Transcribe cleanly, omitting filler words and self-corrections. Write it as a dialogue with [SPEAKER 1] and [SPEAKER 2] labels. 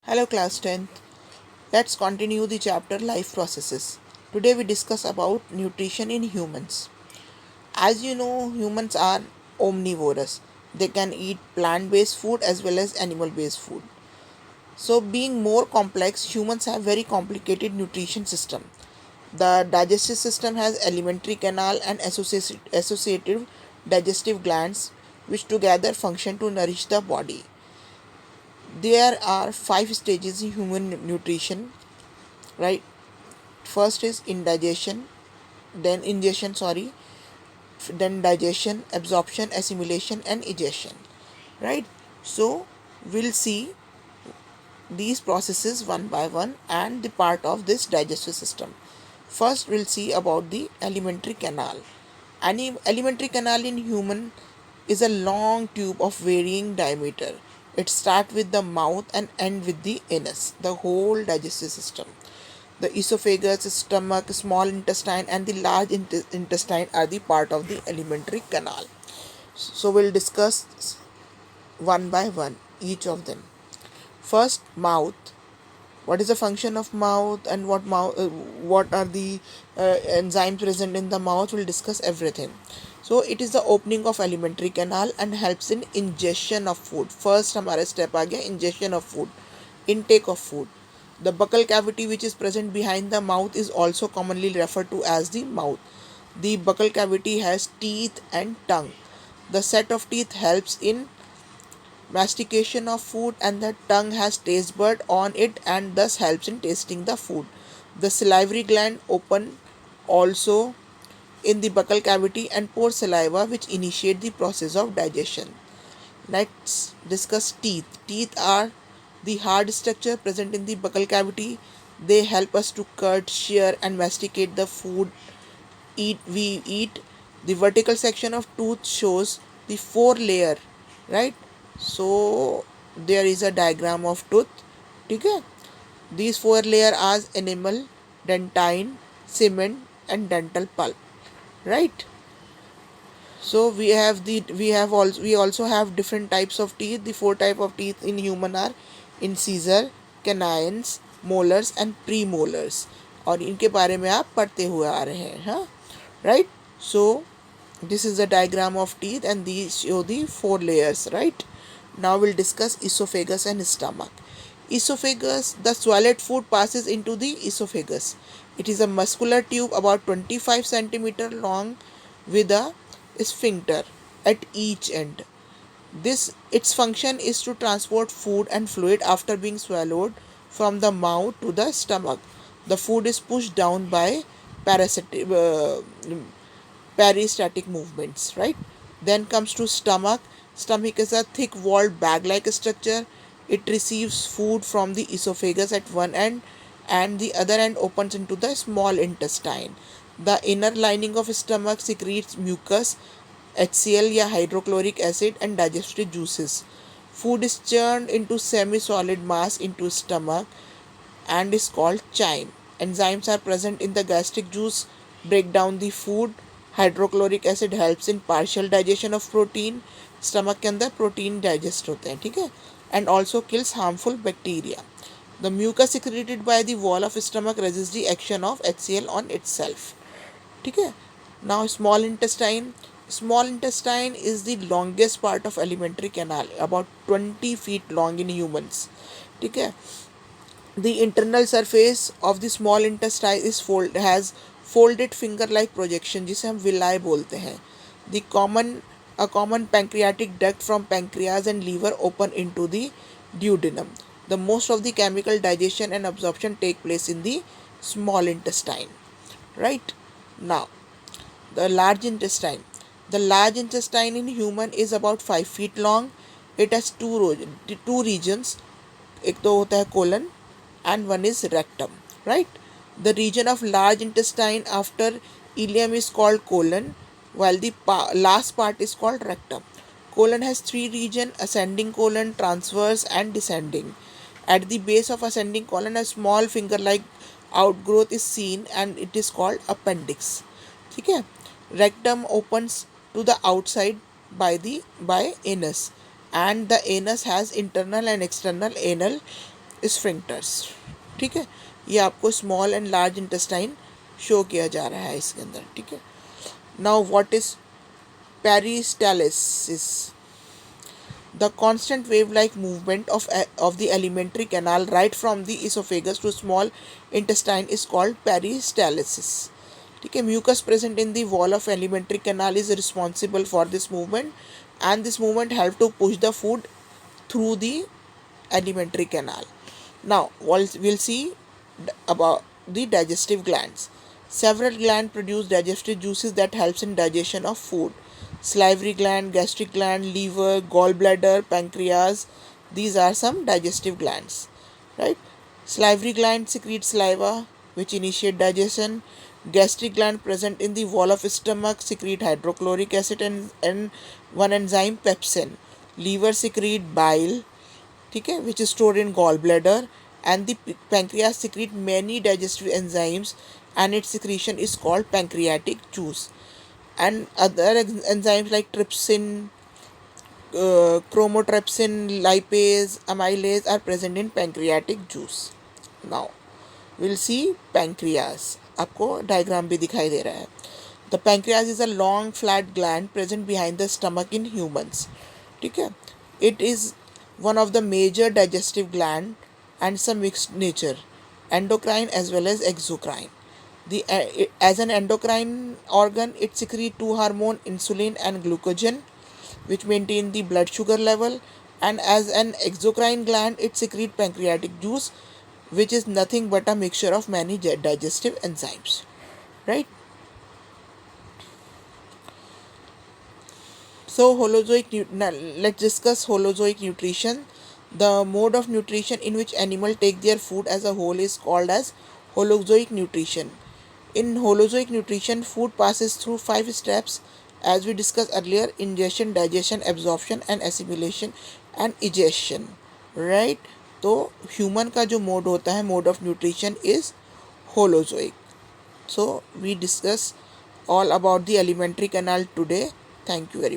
[SPEAKER 1] Hello class 10th. Let's continue the chapter life processes. Today we discuss about nutrition in humans. As you know, humans are omnivorous. They can eat plant-based food as well as animal-based food. So being more complex, humans have very complicated nutrition system. The digestive system has alimentary canal and associative digestive glands which together function to nourish the body. There are 5 stages in human nutrition, right? First is indigestion, then ingestion, sorry, then digestion, absorption, assimilation, and egestion, right? So we'll see these processes one by one and the part of this digestive system. First, we'll see about the alimentary canal. Any alimentary canal in human is a long tube of varying diameter. It starts with the mouth and end with the anus, the whole digestive system. The esophagus, stomach, small intestine, and the large intestine are the part of the alimentary canal. So we'll discuss one by one each of them. First, mouth. What is the function of mouth and what are the enzymes present in the mouth? We'll discuss everything. So it is the opening of alimentary canal and helps in ingestion of food. First हमारा step आ गया ingestion of food, intake of food. The buccal cavity which is present behind the mouth is also commonly referred to as the mouth. The buccal cavity has teeth and tongue. The set of teeth helps in mastication of food, and the tongue has taste bud on it and thus helps in tasting the food. The salivary gland open also in the buccal cavity and pour saliva which initiate the process of digestion. Let's discuss teeth. Teeth are the hard structure present in the buccal cavity. They help us to cut, shear, and masticate the food we eat. The vertical section of tooth shows the four layer, right? So there is a diagram of tooth. Okay, these four layer are enamel, dentine, cement, and dental pulp, right? So we also have different types of teeth. The four type of teeth in human are incisor, canines, molars, and premolars. और इनके बारे में आप पढ़ते हुए आ रहे हैं, हाँ, right? So this is the diagram of teeth and these show the four layers, right? Now we'll discuss esophagus and stomach. Esophagus, the swallowed food passes into the esophagus. It is a muscular tube about 25 centimeter long with a sphincter at each end. This its function is to transport food and fluid after being swallowed from the mouth to the stomach. The food is pushed down by peristatic movements, right? Then comes to stomach. Stomach is a thick walled bag like structure. It receives food from the esophagus at one end and the other end opens into the small intestine. The inner lining of stomach secretes mucus, HCl या hydrochloric acid and digestive juices. Food is churned into semi-solid mass into stomach and is called chyme. Enzymes are present in the gastric juice, break down the food. Hydrochloric acid helps in partial digestion of protein. Stomach के अंदर protein digest होते हैं, ठीक है, and also kills harmful bacteria. The mucus secreted by the wall of stomach resist the action of HCl on itself, ठीक है. Now small intestine is the longest part of alimentary canal, about 20 feet long in humans, ठीक है. The internal surface of the small intestine is has folded finger like projection जिसे हम villi बोलते हैं. The common pancreatic duct from pancreas and liver open into the duodenum. The most of the chemical digestion and absorption take place in the small intestine, right? Now the large intestine. The large intestine in human is about 5 feet long. It has two regions. एक तो होता है colon and one is rectum, right? The region of large intestine after ileum is called colon, while the last part is called rectum. Colon has three regions: ascending colon, transverse, and descending. At the base of ascending colon, a small finger-like outgrowth is seen, and it is called appendix. ठीक है. Rectum opens to the outside by anus, and the anus has internal and external anal sphincters. ठीक है, ये आपको small and large intestine show किया जा रहा है इसके अंदर। ठीक है, now what is peristalsis? The constant wave-like movement of the alimentary canal right from the esophagus to small intestine is called peristalsis. ठीक है, mucus present in the wall of alimentary canal is responsible for this movement, and this movement help to push the food through the alimentary canal. Now we'll see about the digestive glands. Several glands produce digestive juices that helps in digestion of food. Salivary gland, gastric gland, liver, gallbladder, pancreas. These are some digestive glands, right? Salivary gland secretes saliva, which initiate digestion. Gastric gland present in the wall of stomach secrete hydrochloric acid and one enzyme pepsin. Liver secrete bile, ठीक है, which is stored in gallbladder, and the pancreas secrete many digestive enzymes, and its secretion is called pancreatic juice. And other enzymes like trypsin, chromotripsin, lipase, amylase are present in pancreatic juice. Now we'll see pancreas. आपको diagram भी दिखाई दे रहा है. The pancreas is a long flat gland present behind the stomach in humans. ठीक है, it is one of the major digestive gland and some mixed nature, endocrine as well as exocrine. As an endocrine organ, it secretes two hormone, insulin and glucagon, which maintain the blood sugar level, and as an exocrine gland, it secretes pancreatic juice, which is nothing but a mixture of many digestive enzymes, right? So let's discuss Holozoic nutrition. The mode of nutrition in which animals take their food as a whole is called as Holozoic nutrition. In Holozoic nutrition, food passes through 5 steps as we discussed earlier: ingestion, digestion, absorption and assimilation and egestion, right? तो human का जो mode होता है, mode of nutrition is Holozoic. So we discuss all about the alimentary canal today. Thank you very much.